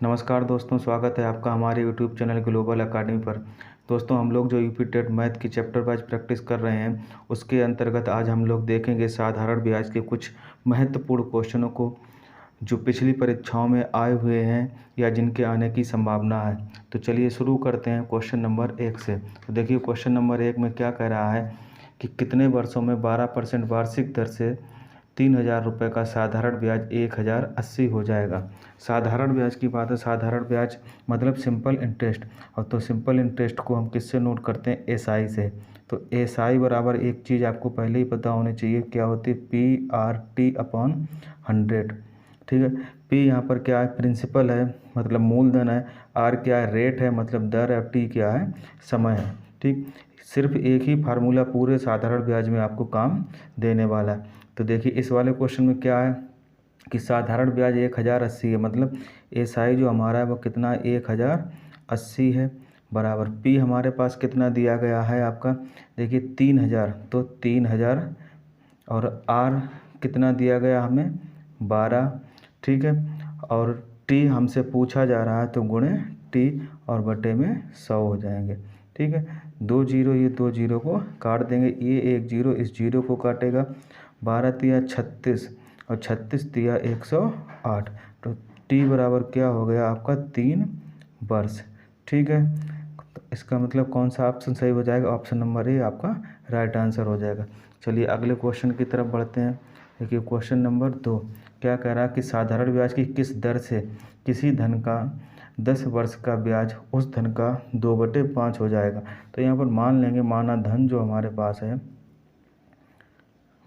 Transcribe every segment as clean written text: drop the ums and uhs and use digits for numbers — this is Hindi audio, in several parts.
नमस्कार दोस्तों, स्वागत है आपका हमारे यूट्यूब चैनल ग्लोबल एकेडमी पर। दोस्तों, हम लोग जो यूपी टेट मैथ की चैप्टर वाइज प्रैक्टिस कर रहे हैं, उसके अंतर्गत आज हम लोग देखेंगे साधारण ब्याज के कुछ महत्वपूर्ण क्वेश्चनों को जो पिछली परीक्षाओं में आए हुए हैं या जिनके आने की संभावना है। तो चलिए शुरू करते हैं क्वेश्चन नंबर 1 से। तो देखिए, क्वेश्चन नंबर 1 में क्या कह रहा है कि कितने वर्षों में 12% वार्षिक दर से 3000 रुपये का साधारण ब्याज 1080 हो जाएगा। साधारण ब्याज की बात है। साधारण ब्याज मतलब सिंपल इंटरेस्ट, और तो सिंपल इंटरेस्ट को हम किससे नोट करते हैं? एसआई से। तो एसआई बराबर एक चीज़ आपको पहले ही पता होनी चाहिए, क्या होती है? PRT/100। ठीक है। पी यहाँ पर क्या है? प्रिंसिपल है, मतलब मूलधन है। आर क्या है? रेट है, मतलब दर है। टी क्या है? समय है। ठीक। सिर्फ एक ही फार्मूला पूरे साधारण ब्याज में आपको काम देने वाला है। तो देखिए, इस वाले क्वेश्चन में क्या है कि साधारण ब्याज 1080 है, मतलब एसआई जो हमारा है वो कितना? 1080 है, बराबर पी हमारे पास कितना दिया गया है आपका? देखिए 3000, तो 3000, और आर कितना दिया गया हमें? 12। ठीक है। और टी हमसे पूछा जा रहा है, तो गुणे टी और बटे में 100 हो जाएंगे। ठीक है। 2 जीरो, ये 2 जीरो को काट देंगे, ये 1 जीरो इस जीरो को काटेगा। 12 तिया 36 और 36 तिया 108। तो टी बराबर क्या हो गया आपका? 3 वर्ष। ठीक है। तो इसका मतलब कौन सा ऑप्शन सही हो जाएगा? ऑप्शन नंबर ए आपका राइट आंसर हो जाएगा। चलिए अगले क्वेश्चन की तरफ बढ़ते हैं। देखिए क्वेश्चन नंबर 2 क्या कह रहा है कि साधारण ब्याज की किस दर से किसी धन का 10 वर्ष का ब्याज उस धन का 2/5 हो जाएगा। तो यहाँ पर मान लेंगे, माना धन जो हमारे पास है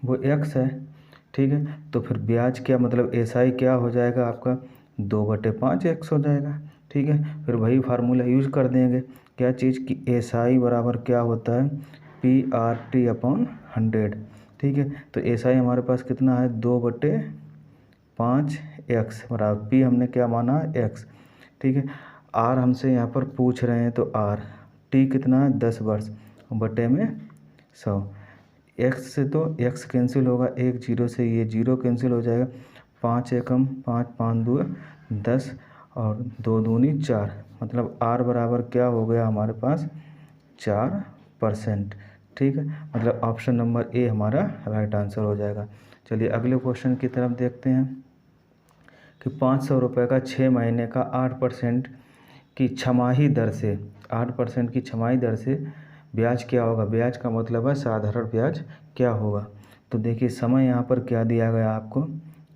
वो x है। ठीक है। तो फिर ब्याज क्या, मतलब एसआई क्या हो जाएगा आपका? 2/5 x हो जाएगा। ठीक है। फिर वही फार्मूला यूज कर देंगे, क्या चीज़ की? एसआई बराबर क्या होता है? PRT/100। ठीक है। तो एसआई हमारे पास कितना है? 2/5 x, बराबर पी हमने क्या माना? x। ठीक है। आर हमसे यहाँ पर पूछ रहे हैं, तो आर टी कितना है? 10 वर्ष, बटे में 100। एक्स से तो एक्स कैंसिल होगा, एक जीरो से ये जीरो कैंसिल हो जाएगा। 5 एकम 5, 5 दो 10 और 2 दूनी 4, मतलब आर बराबर क्या हो गया हमारे पास? 4%। ठीक है। मतलब ऑप्शन नंबर ए हमारा राइट आंसर हो जाएगा। चलिए अगले क्वेश्चन की तरफ देखते हैं कि 500 रुपये का 6 महीने का 8% की छमाही दर से 8% की छमाही दर से ब्याज क्या होगा? ब्याज का मतलब है साधारण ब्याज क्या होगा। तो देखिए समय यहाँ पर क्या दिया गया आपको?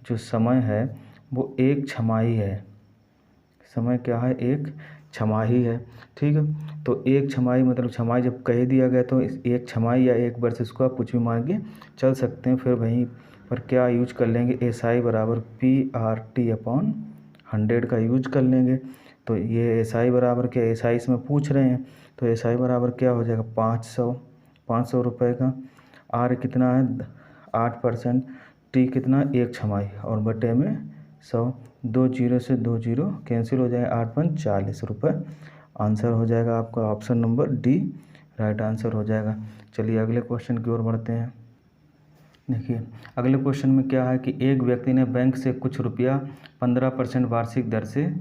जो समय है वो एक छमाही है। समय क्या है? एक छमाही है। ठीक है। तो एक छमाही मतलब छमाही जब कह दिया गया तो एक छमाही या एक वर्ष, इसको आप कुछ भी मान के चल सकते हैं। फिर वहीं पर क्या यूज कर लेंगे? एसआई बराबर PRT/100 का यूज कर लेंगे। तो ये एसआई बराबर क्या? एसआई इसमें पूछ रहे हैं, तो एसआई बराबर क्या हो जाएगा? 500 रुपये का। आर कितना है? 8%। टी कितना? एक छमाही और बटे में 100। 2 जीरो से 2 जीरो कैंसिल हो जाएगा, 8/40 रुपये। आंसर हो जाएगा आपका option number D right answer हो जाएगा। चलिए अगले क्वेश्चन की ओर बढ़ते हैं। देखिए अगले क्वेश्चन में क्या है कि एक व्यक्ति ने बैंक से कुछ रुपया 15% वार्षिक दर से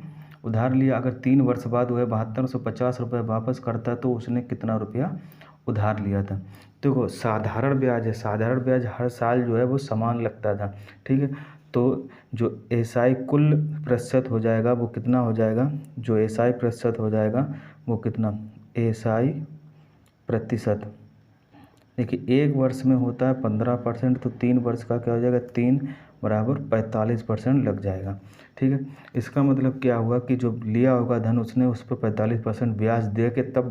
उधार लिया। अगर 3 वर्ष बाद वह 7250 रुपये वापस करता है तो उसने कितना रुपया उधार लिया था? देखो साधारण ब्याज है, साधारण ब्याज हर साल जो है वो समान लगता था। ठीक है। तो जो एसआई कुल प्रतिशत हो जाएगा वो कितना हो जाएगा? जो एसआई प्रतिशत हो जाएगा वो कितना? एसआई प्रतिशत देखिए 1 वर्ष में होता है 15%, तो 3 वर्ष का क्या हो जाएगा? 3 बराबर 45% लग जाएगा। ठीक है। इसका मतलब क्या हुआ कि जो लिया होगा धन उसने उस पर 45% ब्याज दे के तब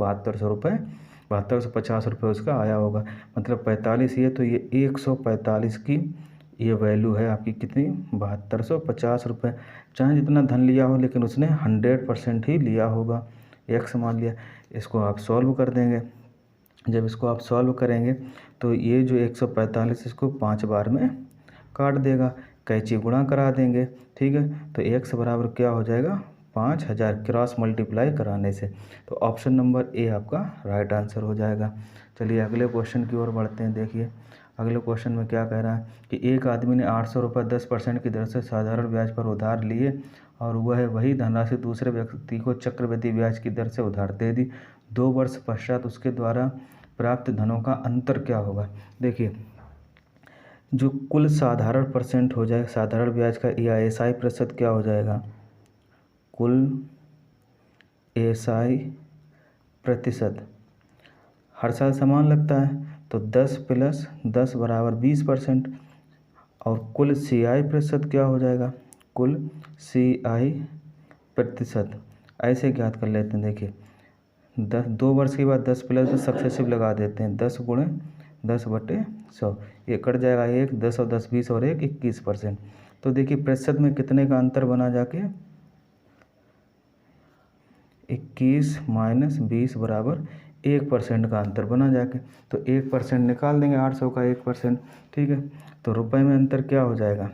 7250 रुपये उसका आया होगा। मतलब 45 ये, तो ये 145 की ये वैल्यू है आपकी कितनी? 7250 रुपये। चाहे जितना धन लिया हो लेकिन उसने 100% ही लिया होगा। एक्स मान लिया। इसको आप सॉल्व कर देंगे। जब इसको आप सॉल्व करेंगे तो ये जो 145 इसको 5 बार में काट देगा, कैंची गुणा करा देंगे। ठीक है। तो x बराबर क्या हो जाएगा? 5000 क्रॉस मल्टीप्लाई कराने से। तो ऑप्शन नंबर ए आपका राइट आंसर हो जाएगा। चलिए अगले क्वेश्चन की ओर बढ़ते हैं। देखिए अगले क्वेश्चन में क्या कह रहा है कि एक आदमी ने 800 रुपये 10% की दर से साधारण ब्याज पर उधार लिए और वह वही धनराशि दूसरे व्यक्ति को चक्रवृद्धि ब्याज की दर से उधार दे दी। 2 वर्ष पश्चात उसके द्वारा प्राप्त धनों का अंतर क्या होगा। देखिए, जो कुल साधारण परसेंट हो जाए साधारण ब्याज का या एसआई प्रतिशत क्या हो जाएगा, कुल एसआई प्रतिशत हर साल समान लगता है, तो 10 + 10 = 20%। और कुल सीआई प्रतिशत क्या हो जाएगा, कुल सीआई प्रतिशत ऐसे ज्ञात कर लेते हैं। देखिए 2 वर्ष के बाद 10 + 10 सक्सेसिव लगा देते हैं, 10 × 10/100, ये कट जाएगा 1, 10 और 10 20 और 1 21%। तो देखिए प्रतिशत में कितने का अंतर बना जाके, 21 - 20 = 1% का अंतर बना जाके। तो 1% निकाल देंगे, 800 का 1%, ठीक है। तो रुपए में अंतर क्या हो जाएगा,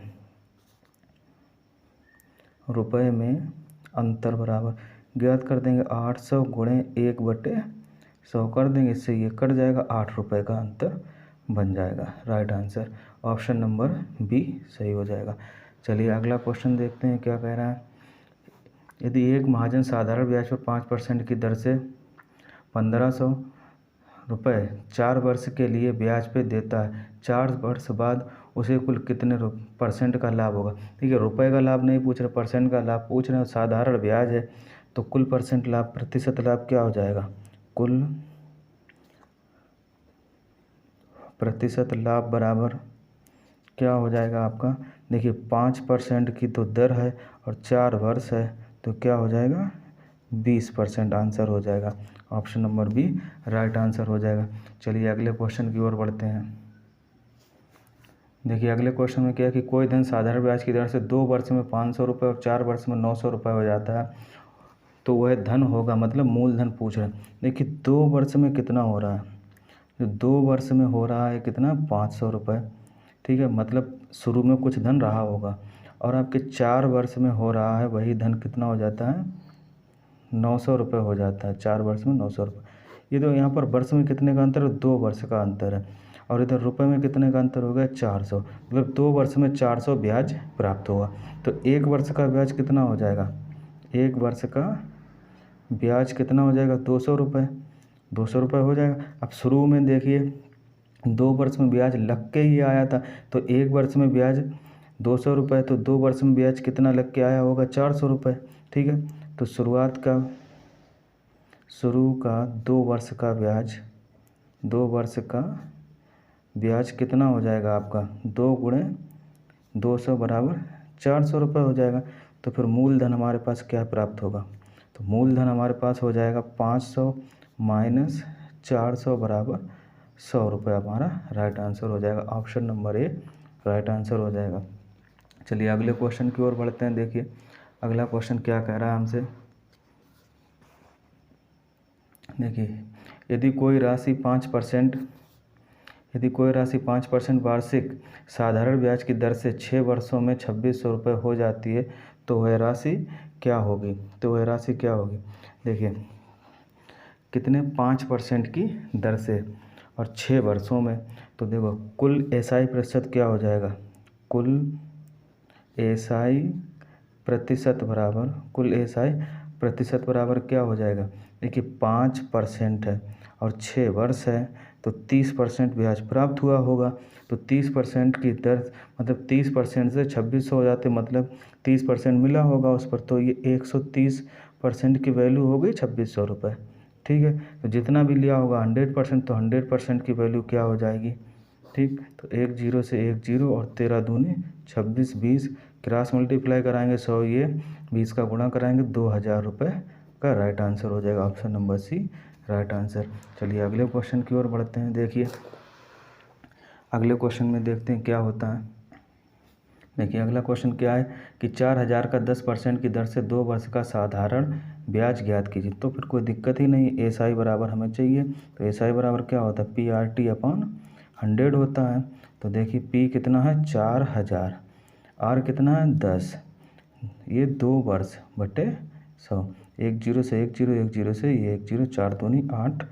रुपए में अंतर बराबर ज्ञात कर देंगे 800 × 1/100 कर देंगे, इससे ये कट जाएगा, 8 रुपये का अंतर बन जाएगा। Right answer option number B सही हो जाएगा। चलिए अगला क्वेश्चन देखते हैं क्या कह रहा है। यदि एक महाजन साधारण ब्याज पर 5% की दर से 1500 रुपये 4 वर्ष के लिए ब्याज पे देता है, 4 वर्ष बाद उसे कुल कितने % का लाभ होगा। ठीक है, रुपए का लाभ नहीं पूछ रहे, परसेंट का लाभ पूछ रहे हैं। साधारण ब्याज है तो कुल % लाभ, प्रतिशत लाभ क्या हो जाएगा, कुल प्रतिशत लाभ बराबर क्या हो जाएगा आपका। देखिए 5% की तो दर है और 4 वर्ष है, तो क्या हो जाएगा 20% आंसर हो जाएगा। Option number B right answer हो जाएगा। चलिए अगले क्वेश्चन की ओर बढ़ते हैं। देखिए अगले क्वेश्चन में क्या है कि कोई धन साधारण ब्याज की दर से 2 वर्ष में 500 रुपये और 4 वर्ष में 900 रुपये हो जाता है, तो वह धन होगा, मतलब मूलधन पूछ रहे हैं। देखिए 2 वर्ष में कितना हो रहा है, जो 2 वर्ष में हो रहा है कितना 500 रुपये, ठीक है, मतलब शुरू में कुछ धन रहा होगा। और आपके 4 वर्ष में हो रहा है वही धन कितना हो जाता है 900 रुपये हो जाता है, 4 वर्ष में 900 रुपये। ये तो यहाँ पर वर्ष में कितने का अंतर है, 2 वर्ष का अंतर है। और इधर रुपए में कितने का अंतर हो गया 400, मतलब 2 वर्ष में 400 ब्याज प्राप्त होगा। तो 1 वर्ष का ब्याज कितना हो जाएगा, 1 वर्ष का ब्याज कितना हो जाएगा 200 रुपये, 200 रुपये हो जाएगा। अब शुरू में देखिए 2 वर्ष में ब्याज लग के ही आया था, तो 1 वर्ष में ब्याज 200 रुपये, तो 2 वर्ष में ब्याज कितना लग के आया होगा 400 रुपये, ठीक है। तो शुरू का 2 वर्ष का ब्याज, 2 वर्ष का ब्याज कितना हो जाएगा आपका 2 × 200 = 400 रुपये हो जाएगा। तो फिर मूलधन हमारे पास क्या प्राप्त होगा, तो मूलधन हमारे पास हो जाएगा 500 - 400 = 100 रुपये, हमारा राइट आंसर हो जाएगा। Option number A right answer हो जाएगा। चलिए अगले क्वेश्चन की ओर बढ़ते हैं। देखिए अगला क्वेश्चन क्या कह रहा है हमसे। देखिए यदि कोई राशि 5% वार्षिक साधारण ब्याज की दर से 6 वर्षों में 2600 रुपये हो जाती है, तो वह राशि क्या होगी, देखिए कितने 5% की दर से और 6 वर्षों में, तो देखो कुल एसआई प्रतिशत क्या हो जाएगा, कुल एसआई प्रतिशत बराबर क्या हो जाएगा। देखिए 5% है और 6 वर्ष है, तो 30% ब्याज प्राप्त हुआ होगा। तो 30% की दर, मतलब 30% से 2600 हो जाते, मतलब 30% मिला होगा उस पर, तो ये 130% की वैल्यू हो गई 2600 रुपये, ठीक है। तो जितना भी लिया होगा 100%, तो 100% की वैल्यू क्या हो जाएगी, ठीक। तो 1 0 से 1 0 और 13 दूनी 26, 20 क्रॉस मल्टीप्लाई कराएंगे 100, ये 20 का गुणा कराएंगे 2000 रुपये का राइट आंसर हो जाएगा। Option number C right answer. चलिए अगले क्वेश्चन की ओर बढ़ते हैं। देखिए अगले क्वेश्चन में देखते हैं क्या होता है। देखिए अगला क्वेश्चन क्या है कि 4000 का 10% की दर से 2 वर्ष का साधारण ब्याज ज्ञात कीजिए। तो फिर कोई दिक्कत ही नहीं, एसआई बराबर हमें चाहिए। तो एसआई बराबर क्या होता है, PRT/100 होता है। तो देखिए पी कितना है 4000, आर कितना है 10, ये 2 वर्ष बटे 100, 1 0 से 1 0, 1 0 से 1 0, 4 दूनी 8,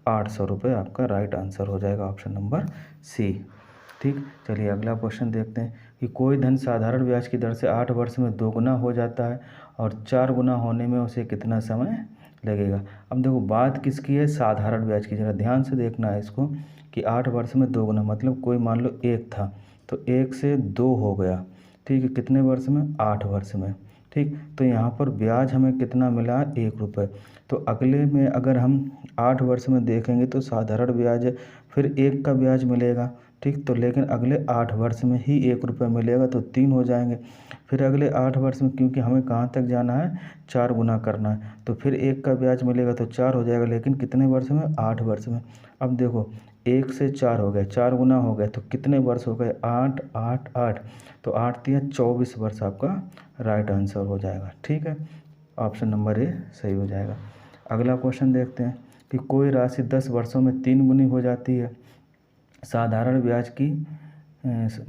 800 रुपये आपका राइट आंसर हो जाएगा। ऑप्शन नंबर सी, ठीक। चलिए अगला क्वेश्चन देखते हैं। कि कोई धन साधारण ब्याज की दर से 8 वर्ष में 2 गुना हो जाता है और 4 गुना होने में उसे कितना समय लगेगा। अब देखो बात किसकी है, साधारण ब्याज की। जरा ध्यान से देखना है इसको कि 8 वर्ष में 2 गुना, मतलब कोई मान लो 1 था तो 1 से 2 हो गया, ठीक है, कितने वर्ष में, 8 वर्ष में, ठीक। तो यहाँ पर ब्याज हमें कितना मिला, 1 रुपये। तो अगले में अगर हम 8 वर्ष में देखेंगे तो साधारण ब्याज है, फिर 1 का ब्याज मिलेगा, ठीक। तो लेकिन अगले 8 वर्ष में ही 1 रुपये मिलेगा तो 3 हो जाएंगे। फिर अगले 8 वर्ष में क्योंकि हमें कहाँ तक जाना है, 4 गुना करना है, तो फिर 1 का ब्याज मिलेगा तो 4 हो जाएगा, लेकिन कितने वर्ष में, 8 वर्ष में। अब देखो 1 से 4 हो गए, 4 गुना हो गए, तो कितने वर्ष हो गए, 8 8 8, तो 8 तिया 24 वर्ष आपका राइट आंसर हो जाएगा, ठीक है। ऑप्शन नंबर ए सही हो जाएगा। अगला क्वेश्चन देखते हैं कि कोई राशि 10 वर्षों में 3 गुनी हो जाती है, साधारण ब्याज की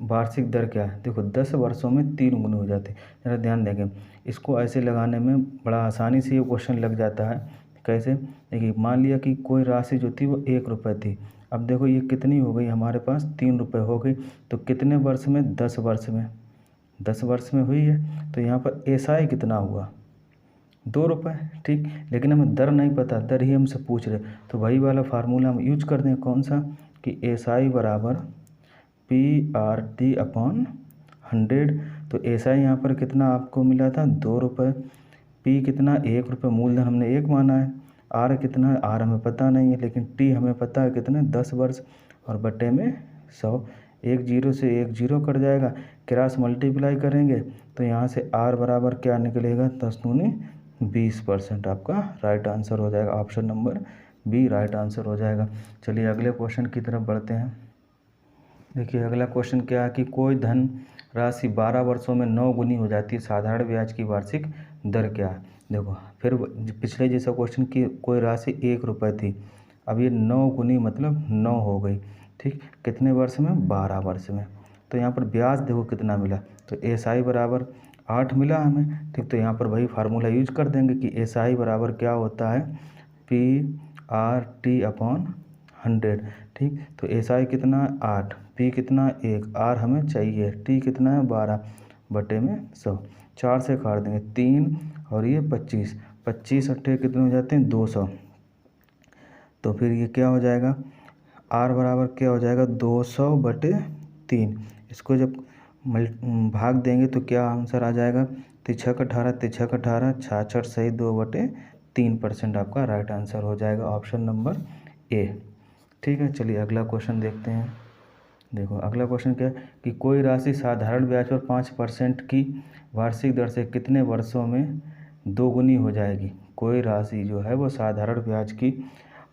वार्षिक दर क्या है। देखो 10 वर्षों में 3 गुनी हो जाती है। ज़रा ध्यान देंगे, इसको ऐसे लगाने में बड़ा आसानी से ये क्वेश्चन लग जाता है। कैसे, देखिए मान लिया कि कोई राशि जो थी वो 1 रुपये थी। अब देखो ये कितनी हो गई हमारे पास, 3 रुपये हो गई। तो कितने वर्ष में, 10 वर्ष में, 10 वर्ष में हुई है। तो यहाँ पर एसआई कितना हुआ, 2 रुपये, ठीक। लेकिन हमें दर नहीं पता, दर ही हमसे पूछ रहे, तो वही वाला फार्मूला हम यूज कर दें, कौन सा, कि एसआई बराबर PRT/100। तो एसआई यहाँ पर कितना आपको मिला था, 2 रुपये। पी कितना, 1 रुपये, मूलधन हमने 1 माना है। आर कितना है, आर हमें पता नहीं है, लेकिन टी हमें पता है कितने, 10 वर्ष, और बटे में 100। 1 जीरो से 1 जीरो कट जाएगा, क्रॉस मल्टीप्लाई करेंगे तो यहाँ से आर बराबर क्या निकलेगा, 10 दूनी 20%। आपका राइट आंसर हो जाएगा, option number B right answer हो जाएगा। चलिए अगले क्वेश्चन की तरफ बढ़ते हैं। देखिए अगला क्वेश्चन क्या है कि कोई धन राशि 12 वर्षों में 9 गुनी हो जाती है, साधारण ब्याज की वार्षिक दर क्या है। देखो फिर पिछले जैसा क्वेश्चन की कोई राशि 1 रुपये थी, अब ये 9 गुनी मतलब 9 हो गई, ठीक। कितने वर्ष में, 12 वर्ष में। तो यहाँ पर ब्याज देखो कितना मिला, तो एसआई बराबर 8 मिला हमें, ठीक। तो यहाँ पर वही फार्मूला यूज कर देंगे कि एसआई बराबर क्या होता है, PRT/100, ठीक। तो एसआई कितना, 8, पी कितना, 1, आर हमें चाहिए, टी कितना है, 12 बटे में 100। 4 से काट देंगे 3 और ये 25, 25 अट्ठे कितने हो जाते हैं, 200। तो फिर ये क्या हो जाएगा, आर बराबर क्या हो जाएगा, 200 बटे 3। इसको जब भाग देंगे तो क्या आंसर आ जाएगा, 3×18, 3×18, 66 सही 2/3%। आपका राइट आंसर हो जाएगा, ऑप्शन नंबर ए, ठीक है। चलिए अगला क्वेश्चन देखते हैं। देखो अगला क्वेश्चन क्या है कि कोई राशि साधारण ब्याज पर 5% की वार्षिक दर से कितने वर्षों में 2 गुनी हो जाएगी। कोई राशि जो है वो साधारण ब्याज की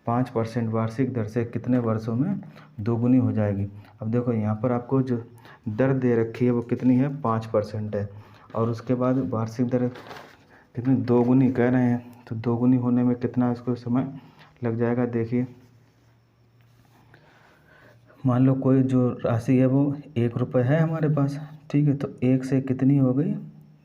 5% वार्षिक दर से कितने वर्षों में 2 गुनी हो जाएगी। अब देखो यहाँ पर आपको जो दर दे रखी है वो कितनी है, 5% है, और उसके बाद वार्षिक दर कितनी, 2 गुनी कह रहे हैं। तो 2 गुनी होने में कितना इसको समय लग जाएगा। देखिए मान लो कोई जो राशि है वो 1 रुपये है हमारे पास, ठीक है। तो 1 से कितनी हो गई,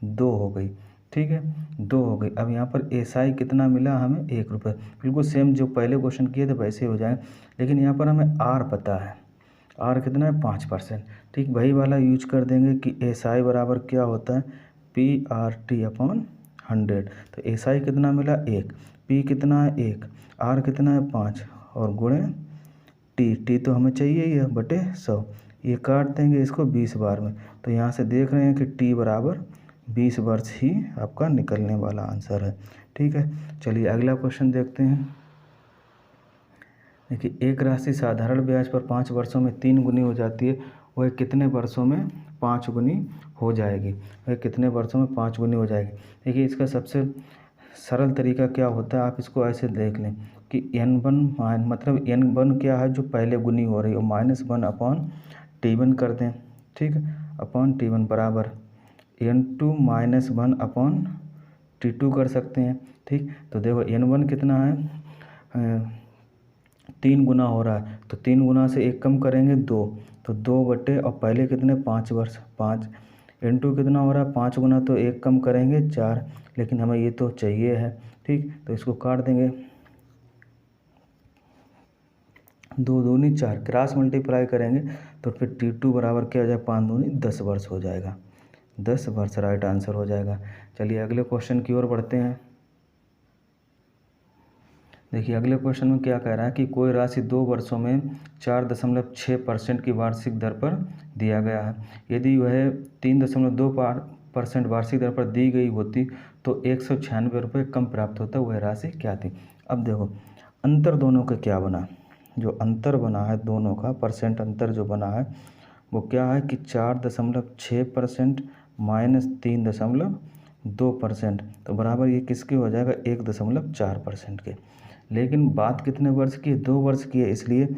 2 हो गई, ठीक है, 2 हो गई। अब यहाँ पर एसआई कितना मिला हमें, 1 रुपये। बिल्कुल सेम जो पहले क्वेश्चन किए थे वैसे हो जाए, लेकिन यहाँ पर हमें आर पता है, आर कितना है, 5%, ठीक। वही वाला यूज कर देंगे कि एसआई बराबर क्या होता है, PRT/100। तो एसआई कितना मिला, 1, पी कितना है, 1, आर कितना है, 5, और गुणे टी तो हमें चाहिए ही है, बटे 100। ये काट देंगे इसको 20 बार में, तो यहाँ से देख रहे हैं कि टी बराबर 20 वर्ष ही आपका निकलने वाला आंसर है, ठीक है। चलिए अगला क्वेश्चन देखते हैं। देखिए एक राशि साधारण ब्याज पर 5 वर्षों में 3 गुनी हो जाती है, वह कितने वर्षों में 5 गुनी हो जाएगी, वह कितने वर्षों में 5 गुनी हो जाएगी। देखिए इसका सबसे सरल तरीका क्या होता है, आप इसको ऐसे देख लें कि n1 मतलब n1 क्या है, जो पहले गुनी हो रही है, -1/T1 कर दें, ठीक है, अपॉन T1 बराबर n2 -1/T2 कर सकते हैं, ठीक। तो देखो n1 कितना है, 3 गुना हो रहा है, तो 3 गुना से 1 कम करेंगे 2, तो 2 बटे और पहले कितने 5 वर्ष 5, n2 कितना हो रहा है, 5 गुना तो 1 कम करेंगे 4, लेकिन हमें ये तो चाहिए है, ठीक। तो इसको काट देंगे 2 दूनी 4, क्रॉस मल्टीप्लाई करेंगे तो फिर T2 बराबर क्या हो जाएगा, 5 दूनी 10 वर्ष हो जाएगा। 10 वर्ष राइट आंसर हो जाएगा। चलिए अगले क्वेश्चन की ओर बढ़ते हैं। देखिए अगले क्वेश्चन में क्या कह रहा है कि कोई राशि 2 वर्षों में 4.6% की वार्षिक दर पर दिया गया है। यदि वह 3.2% वार्षिक दर पर दी गई होती तो 196 रुपये कम प्राप्त होता, वह राशि क्या थी। अब देखो अंतर दोनों का क्या बना, जो अंतर बना है दोनों का परसेंट अंतर जो बना है वो क्या है कि 4.6% माइनस 3.2%, तो बराबर ये किसके हो जाएगा, 1.4% के। लेकिन बात कितने वर्ष की है, 2 वर्ष की है, इसलिए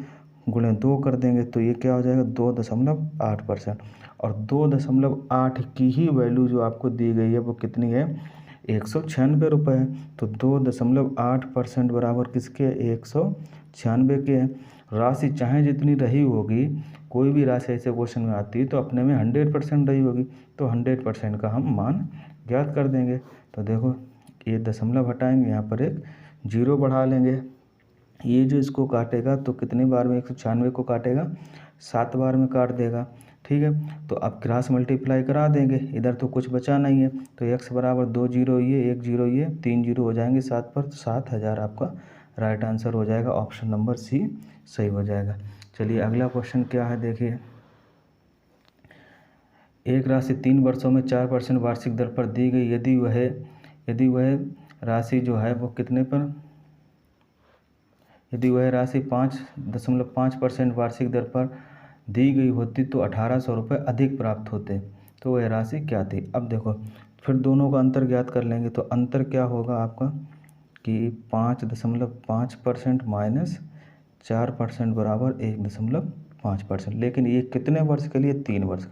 गुणे 2 कर देंगे तो ये क्या हो जाएगा 2.8%। और 2.8 की ही वैल्यू जो आपको दी गई है वो कितनी है, 196 रुपये है। तो 2.8% बराबर किसके, 196 के है। राशि चाहे जितनी रही होगी, कोई भी राशि ऐसे क्वेश्चन में आती है तो अपने में 100% रही होगी, तो 100% का हम मान ज्ञात कर देंगे। तो देखो ये दशमलव हटाएंगे, यहाँ पर एक 0 बढ़ा लेंगे। ये जो इसको काटेगा तो कितनी बार में 196 को काटेगा, 7 बार में काट देगा। ठीक है, तो अब क्रॉस मल्टीप्लाई करा देंगे, इधर तो कुछ बचा नहीं है, तो x बराबर 2 जीरो ये 1 जीरो ये 3 जीरो हो जाएंगे 7 पर, तो 7000 आपका राइट आंसर हो जाएगा। ऑप्शन नंबर सी सही हो जाएगा। चलिए अगला क्वेश्चन क्या है, देखिए एक राशि 3 वर्षों में 4% वार्षिक दर पर दी गई, यदि वह राशि जो है वो कितने पर, यदि वह राशि 5.5% वार्षिक दर पर दी गई होती तो 1800 रुपये अधिक प्राप्त होते, तो वह राशि क्या थी। अब देखो फिर दोनों का अंतर ज्ञात कर लेंगे, तो अंतर क्या होगा आपका कि 5.5% माइनस 4% बराबर 1.5%। लेकिन ये कितने वर्ष के लिए, 3 वर्ष,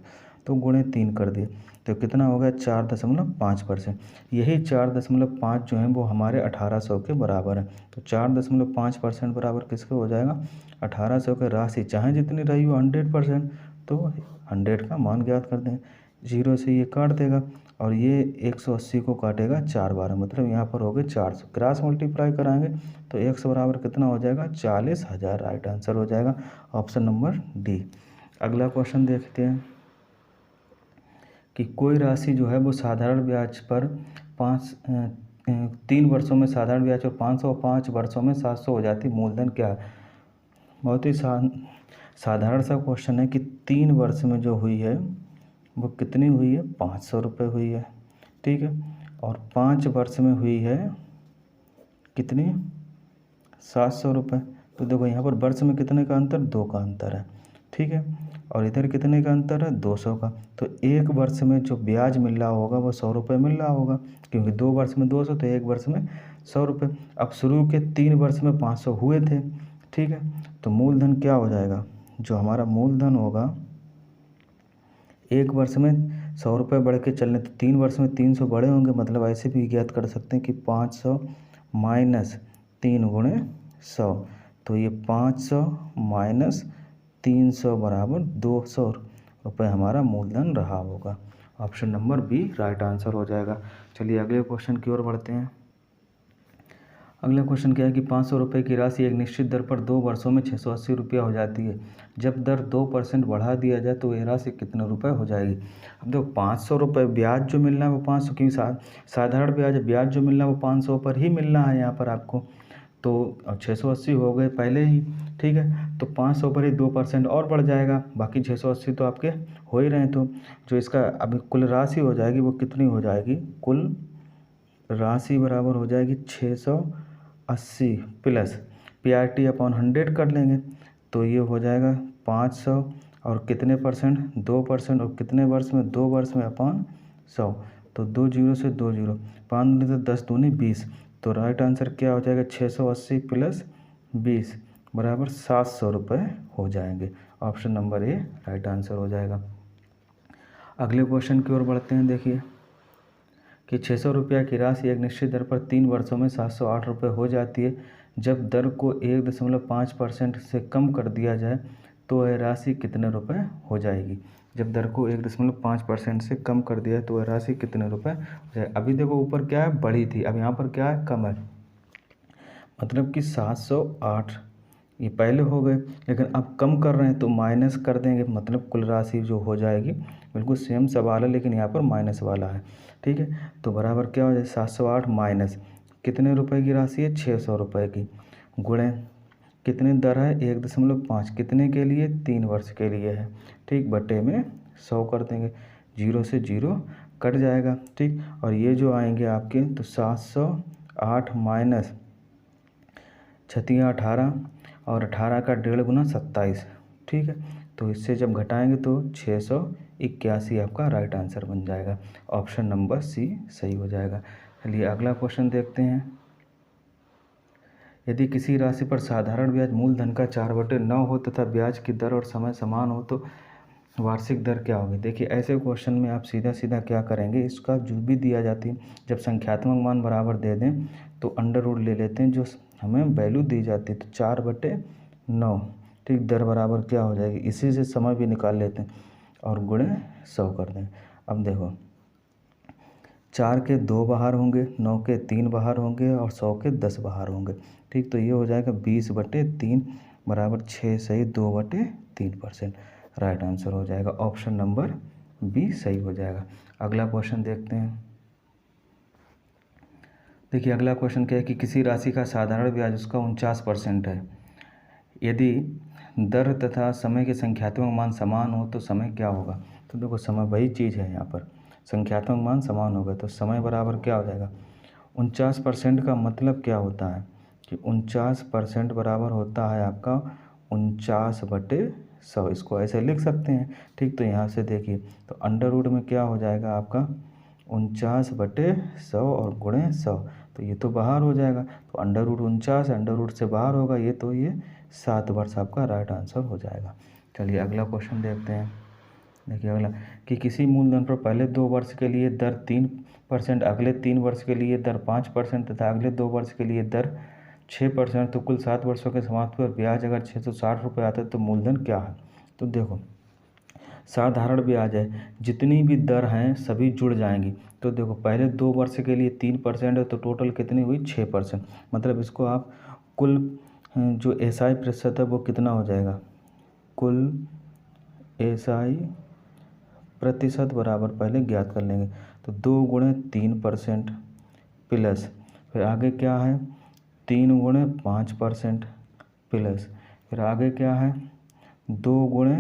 तो गुणे 3 कर दिए तो कितना हो गया 4.5%। यही 4.5 जो है वो हमारे 1800 के बराबर है। तो 4.5% बराबर किसके हो जाएगा, 1800 के। राशि चाहे जितनी रही हो 100%, तो 100 का मान ज्ञात कर दें। 0 से ये काट देगा और ये 180 को काटेगा 4 बार, मतलब यहाँ पर हो गए 400। क्रॉस मल्टीप्लाई कराएंगे तो x बराबर कितना हो जाएगा, 40,000 राइट आंसर हो जाएगा। Option number D. अगला क्वेश्चन देखते हैं कि कोई राशि जो है वो साधारण ब्याज पर 3 वर्षों में साधारण ब्याज पर 500 और 5 वर्षों में 700 हो जाती, मूलधन क्या है। बहुत ही साधारण सा क्वेश्चन है कि 3 वर्ष में जो हुई है वो कितनी हुई है, 500 रुपये हुई है। ठीक है, और 5 वर्ष में हुई है कितनी, 700 रुपये। तो देखो यहाँ पर वर्ष में कितने का अंतर, 2 का अंतर है। ठीक है, और इधर कितने का अंतर है, 200 का। तो 1 वर्ष में जो ब्याज मिल रहा होगा वो 100 रुपये मिल रहा होगा, क्योंकि 2 वर्ष में 200 तो 1 वर्ष में 100 रुपये। अब शुरू के 3 वर्ष में 500 हुए थे। ठीक है, तो मूलधन क्या हो जाएगा, जो हमारा मूलधन होगा 1 वर्ष में 100 रुपये बढ़ के चलने, तो 3 वर्ष में 300 बड़े होंगे, मतलब ऐसे भी ज्ञात कर सकते हैं कि 500 माइनस 3 गुणे 100, तो ये 500 माइनस 300 बराबर 200 रुपये हमारा मूलधन रहा होगा। Option number B right answer हो जाएगा। चलिए अगले क्वेश्चन की ओर बढ़ते हैं। अगला क्वेश्चन क्या है कि 500 रुपये की राशि एक निश्चित दर पर 2 वर्षों में 680 रुपया हो जाती है। जब दर 2% बढ़ा दिया जाए तो यह राशि कितने रुपए हो जाएगी। अब देखो 500 रुपये ब्याज जो मिलना है वो 500, क्योंकि साधारण ब्याज जो मिलना है वो 500 पर ही मिलना है यहाँ पर आपको, तो 680 हो गए पहले ही। ठीक है, तो 500 पर ही 2% और बढ़ जाएगा, बाकी 680 तो आपके हो ही रहे हैं। तो जो इसका अभी कुल राशि हो जाएगी वो कितनी हो जाएगी, कुल राशि बराबर हो जाएगी 680 प्लस PRT अपॉन 100 कर लेंगे, तो ये हो जाएगा 500 और कितने परसेंट, 2%, और कितने वर्ष में, 2 वर्ष में अपॉन 100, तो 2 जीरो से 2 जीरो, 5 दूनी तो 10 दूनी 20, तो राइट आंसर क्या हो जाएगा 680 प्लस 20 बराबर 700 रुपये हो जाएंगे। Option number A right answer हो जाएगा। अगले क्वेश्चन की ओर बढ़ते हैं। देखिए कि 600 रुपया की राशि एक निश्चित दर पर 3 वर्षों में 708 रुपये हो जाती है। जब दर को 1.5% से कम कर दिया जाए तो यह राशि कितने रुपए हो जाएगी। जब दर को 1.5% से कम कर दिया है तो यह राशि कितने रुपए हो जाएगी। अभी देखो ऊपर क्या है, बढ़ी थी, अब यहाँ पर क्या है, कम है, मतलब कि 708 ये पहले हो गए, लेकिन अब कम कर रहे हैं तो माइनस कर देंगे, मतलब कुल राशि जो हो जाएगी बिल्कुल सेम सवाल है, लेकिन यहाँ पर माइनस वाला है। ठीक है, तो बराबर क्या हो जाए 708 माइनस कितने रुपए की राशि है 600 रुपये की, गुणे कितने दर है 1.5 कितने के लिए 3 वर्ष के लिए है। ठीक, बटे में 100 कर देंगे, 0 से 0 कट जाएगा। ठीक, और ये जो आएंगे आपके तो 708 माइनस 18 और 18 का 1.5 गुना 27। ठीक है, तो इससे जब घटाएंगे तो 681 आपका राइट आंसर बन जाएगा। ऑप्शन नंबर सी सही हो जाएगा। चलिए अगला क्वेश्चन देखते हैं। यदि किसी राशि पर साधारण ब्याज मूलधन का 4/9 हो तथा ब्याज की दर और समय समान हो तो वार्षिक दर क्या होगी। देखिए ऐसे क्वेश्चन में आप सीधा सीधा क्या करेंगे, इसका जो भी दिया जाती है जब संख्यात्मक मान बराबर दे दें तो अंडर रूट ले लेते हैं, जो हमें वैल्यू दी जाती है तो 4/9। ठीक, दर बराबर क्या हो जाएगी, इसी से समय भी निकाल लेते हैं और गुणे 100 कर दें। अब देखो 4 के 2 बाहर होंगे, 9 के 3 बाहर होंगे और 100 के 10 बाहर होंगे। ठीक, तो ये हो जाएगा 20/3 बराबर 6 सही 2/3%। राइट आंसर हो जाएगा, ऑप्शन नंबर बी सही हो जाएगा। अगला क्वेश्चन देखते हैं। देखिए अगला क्वेश्चन क्या है कि किसी राशि का साधारण ब्याज उसका 49% है। यदि दर तथा समय के संख्यात्मक मान समान हो तो समय क्या होगा। तो देखो समय वही चीज़ है, यहाँ पर संख्यात्मक मान समान होगा तो समय बराबर क्या हो जाएगा 49% का मतलब क्या होता है कि 49% बराबर होता है आपका 49/100। इसको ऐसे लिख सकते हैं। ठीक, तो यहाँ से देखिए तो अंडर रूट में क्या हो जाएगा आपका 49/100 और गुणे 100, तो ये तो बाहर हो जाएगा, तो अंडर रूट 49 अंडर रूट से बाहर होगा, ये तो ये 7 वर्ष आपका राइट आंसर हो जाएगा। चलिए अगला क्वेश्चन देखते हैं। देखिए अगला कि किसी मूलधन पर पहले 2 वर्ष के लिए दर 3%, अगले 3 वर्ष के लिए दर 5% तथा अगले 2 वर्ष के लिए दर 6%, तो कुल 7 वर्षों के समाप्ति पर ब्याज अगर 660 रुपये आता है तो मूलधन क्या है। तो देखो साधारण ब्याज है, जितनी भी दर हैं सभी जुड़ जाएंगी। तो देखो पहले 2 वर्ष के लिए 3% है तो टोटल कितनी हुई 6%, मतलब इसको आप कुल जो एसआई प्रतिशत है वो कितना हो जाएगा, कुल एसआई प्रतिशत बराबर पहले ज्ञात कर लेंगे तो 2 गुणे 3% प्लस फिर आगे क्या है 3 गुणे 5% प्लस फिर आगे क्या है 2 गुणे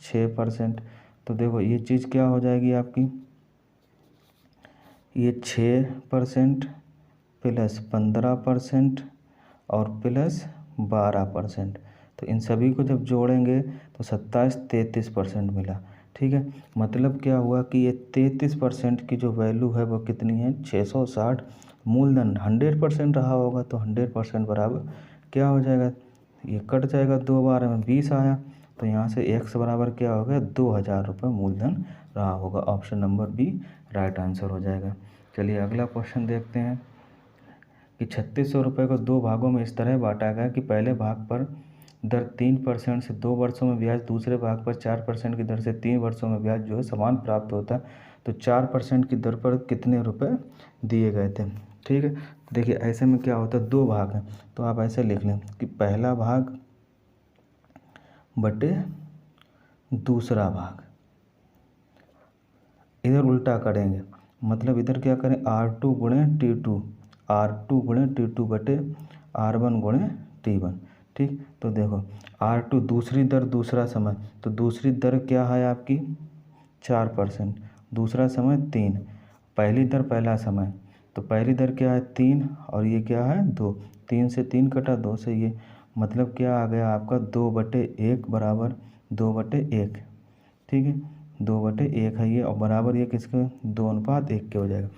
6%। तो देखो ये चीज़ क्या हो जाएगी आपकी, ये 6% प्लस 15% और प्लस 12%, तो इन सभी को जब जोड़ेंगे तो 33% मिला। ठीक है, मतलब क्या हुआ कि ये 33% की जो वैल्यू है वो कितनी है 660। मूलधन 100% रहा होगा तो 100% बराबर क्या हो जाएगा, ये कट जाएगा 2 बार में 20 आया, तो यहाँ से x बराबर क्या हो गया 2000 रुपये मूलधन रहा होगा। Option number B right answer हो जाएगा। चलिए अगला क्वेश्चन देखते हैं कि 3600 रुपये को 2 भागों में इस तरह बांटा गया कि पहले भाग पर दर 3% से 2 वर्षों में ब्याज, दूसरे भाग पर 4% की दर से 3 वर्षों में ब्याज जो है समान प्राप्त होता है, तो 4% की दर पर कितने रुपए दिए गए थे। ठीक है, तो देखिए ऐसे में क्या होता है 2 भाग हैं तो आप ऐसे लिख लें कि पहला भाग बटे दूसरा भाग, इधर उल्टा करेंगे, मतलब इधर क्या करें R2 गुणे T2, R2 गुणे T2 बटे R1 गुणे T1। ठीक, तो देखो R2 दूसरी दर दूसरा समय, तो दूसरी दर क्या है आपकी 4%, दूसरा समय 3, पहली दर पहला समय, तो पहली दर क्या है 3 और ये क्या है 2, 3 से 3 कटा 2 से ये, मतलब क्या आ गया आपका 2/1 बराबर 2/1। ठीक है, 2/1 है ये और बराबर ये किसके 2:1 के हो जाएगा।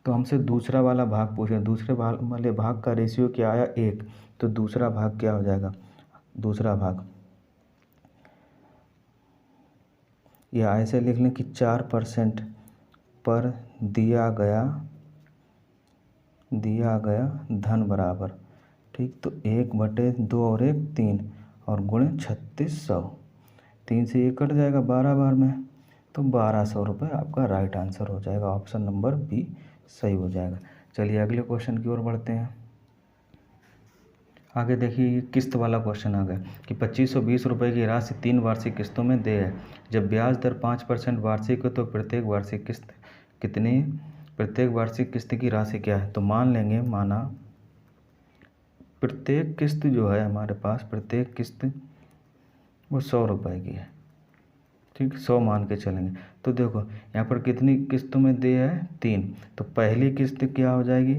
तो हमसे दूसरा वाला भाग पूछे, दूसरे वाले भाग का रेशियो क्या आया 1, तो दूसरा भाग क्या हो जाएगा, दूसरा भाग या ऐसे लिख लें कि 4% पर दिया गया धन बराबर। ठीक, तो 1/2 और 1 3 और गुणे 3600, 3 से 1 कट जाएगा 12 बार में, तो 1200 रुपये आपका राइट आंसर हो जाएगा। ऑप्शन नंबर बी सही हो जाएगा। चलिए अगले क्वेश्चन की ओर बढ़ते हैं। आगे देखिए ये किस्त वाला क्वेश्चन आ गया कि 2520 रुपये की राशि 3 वार्षिक किस्तों में देय है। जब ब्याज दर 5% वार्षिक हो तो प्रत्येक वार्षिक किस्त कितनी, प्रत्येक वार्षिक किस्त की राशि क्या है। तो मान लेंगे, माना प्रत्येक किस्त जो है हमारे पास, प्रत्येक किस्त वो 100 रुपये की है, ठीक, 100 मान के चलेंगे। तो देखो यहाँ पर कितनी किस्तों में दिया है, 3। तो पहली किस्त क्या हो जाएगी,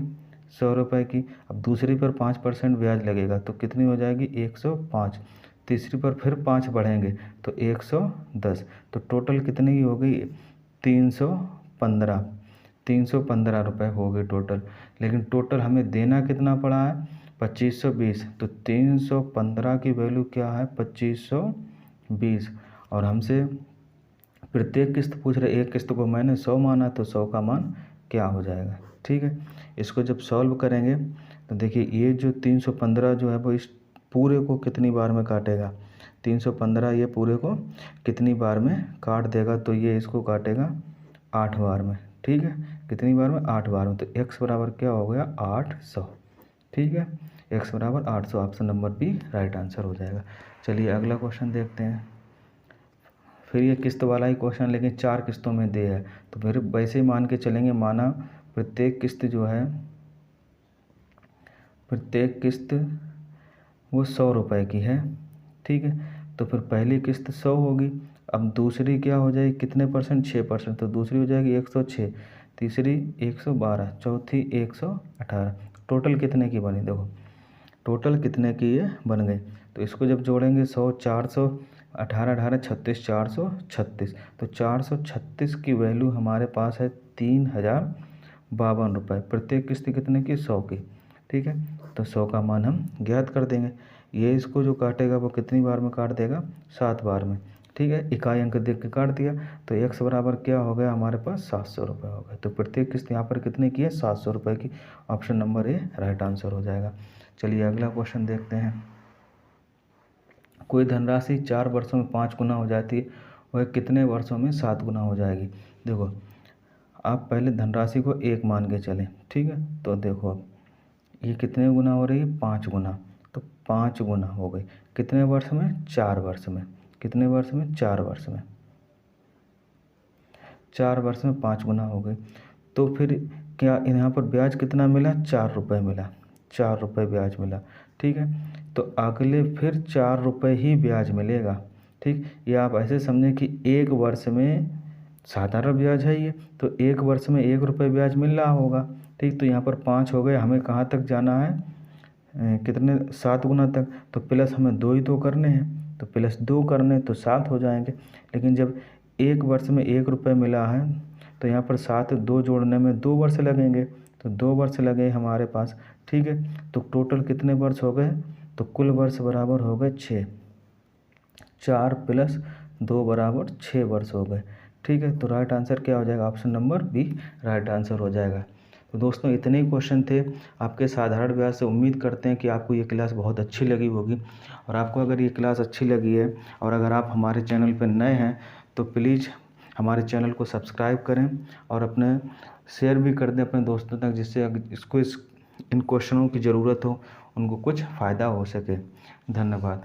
100 रुपये की। अब दूसरी पर 5% ब्याज लगेगा तो कितनी हो जाएगी, 105। तीसरी पर फिर 5 बढ़ेंगे तो 110। तो टोटल कितनी की हो गई, 315। 315 रुपये हो गए टोटल। लेकिन टोटल हमें देना कितना पड़ा है, 2520। तो 315 की वैल्यू क्या है, 2520। और हमसे प्रत्येक किस्त पूछ रहे, एक किस्त को मैंने 100 माना तो 100 का मान क्या हो जाएगा। ठीक है, इसको जब सॉल्व करेंगे तो देखिए ये जो 315 जो है वो इस पूरे को कितनी बार में काटेगा, 315 ये पूरे को कितनी बार में काट देगा। तो ये इसको काटेगा 8 बार में। ठीक है, कितनी बार में, 8 बार में। तो x बराबर क्या हो गया, 800। ठीक है, x बराबर 800, option number B right answer हो जाएगा। चलिए अगला क्वेश्चन देखते हैं। फिर ये किस्त वाला ही क्वेश्चन, लेकिन 4 किस्तों में दे है। तो फिर वैसे ही मान के चलेंगे, माना प्रत्येक किस्त जो है, प्रत्येक किस्त वो 100 रुपये की है। ठीक है, तो फिर पहली किस्त 100 होगी। अब दूसरी क्या हो जाएगी, कितने परसेंट, 6%। तो दूसरी हो जाएगी 106, तीसरी 112, चौथी 118। टोटल कितने की बनी, देखो टोटल कितने की ये बन गई। तो इसको जब जोड़ेंगे 100, 400, 18, 18, 36, 436। तो 436 की वैल्यू हमारे पास है 3052 रुपये। प्रत्येक किस्त कितने की, 100 की। ठीक है, तो 100 का मान हम ज्ञात कर देंगे। ये इसको जो काटेगा वो कितनी बार में काट देगा, 7 बार में। ठीक है, इकाई अंक देख के काट दिया। तो x बराबर क्या हो गया हमारे पास, 700 रुपये हो गए। तो प्रत्येक किस्त यहाँ पर कितने की है, 700 रुपये की। Option number A right answer हो जाएगा। चलिए अगला क्वेश्चन देखते हैं। कोई धनराशि 4 वर्षों में 5 गुना हो जाती है, वह कितने वर्षों में 7 गुना हो जाएगी। देखो आप पहले धनराशि को 1 मान के चलें। ठीक है, तो देखो अब ये कितने गुना हो रही है, 5 गुना। तो 5 गुना हो गई कितने वर्ष में, 4 वर्ष में। कितने वर्ष में, 4 वर्ष में। 4 वर्ष में 5 गुना हो गई। तो फिर क्या यहाँ पर ब्याज कितना मिला, 4 रुपये मिला, 4 रुपये ब्याज मिला। ठीक है, तो अगले फिर 4 रुपये ही ब्याज मिलेगा। ठीक, ये आप ऐसे समझें कि 1 वर्ष में साधारण ब्याज है ये, तो 1 वर्ष में 1 रुपये ब्याज मिल रहा होगा। ठीक, तो यहाँ पर 5 हो गए, हमें कहाँ तक जाना है, कितने, 7 गुना तक। तो प्लस हमें 2 ही 2 करने हैं, तो प्लस 2 करने तो 7 हो जाएंगे। लेकिन जब 1 वर्ष में 1 रुपये मिला है तो यहाँ पर 7 2 जोड़ने में 2 वर्ष लगेंगे, तो 2 वर्ष लगे हमारे पास। ठीक है, तो टोटल कितने वर्ष हो गए, तो कुल वर्ष बराबर हो गए 6। 4 + 2 बराबर 6 वर्ष हो गए। ठीक है, तो राइट आंसर क्या हो जाएगा, option number B right answer हो जाएगा। तो दोस्तों इतने ही क्वेश्चन थे आपके साधारण ब्याज से। उम्मीद करते हैं कि आपको ये क्लास बहुत अच्छी लगी होगी। और आपको अगर ये क्लास अच्छी लगी है और अगर आप हमारे चैनल पर नए हैं तो प्लीज़ हमारे चैनल को सब्सक्राइब करें और अपने शेयर भी कर दें अपने दोस्तों तक, जिससे इन क्वेश्चनों की ज़रूरत हो, उनको कुछ फ़ायदा हो सके। धन्यवाद।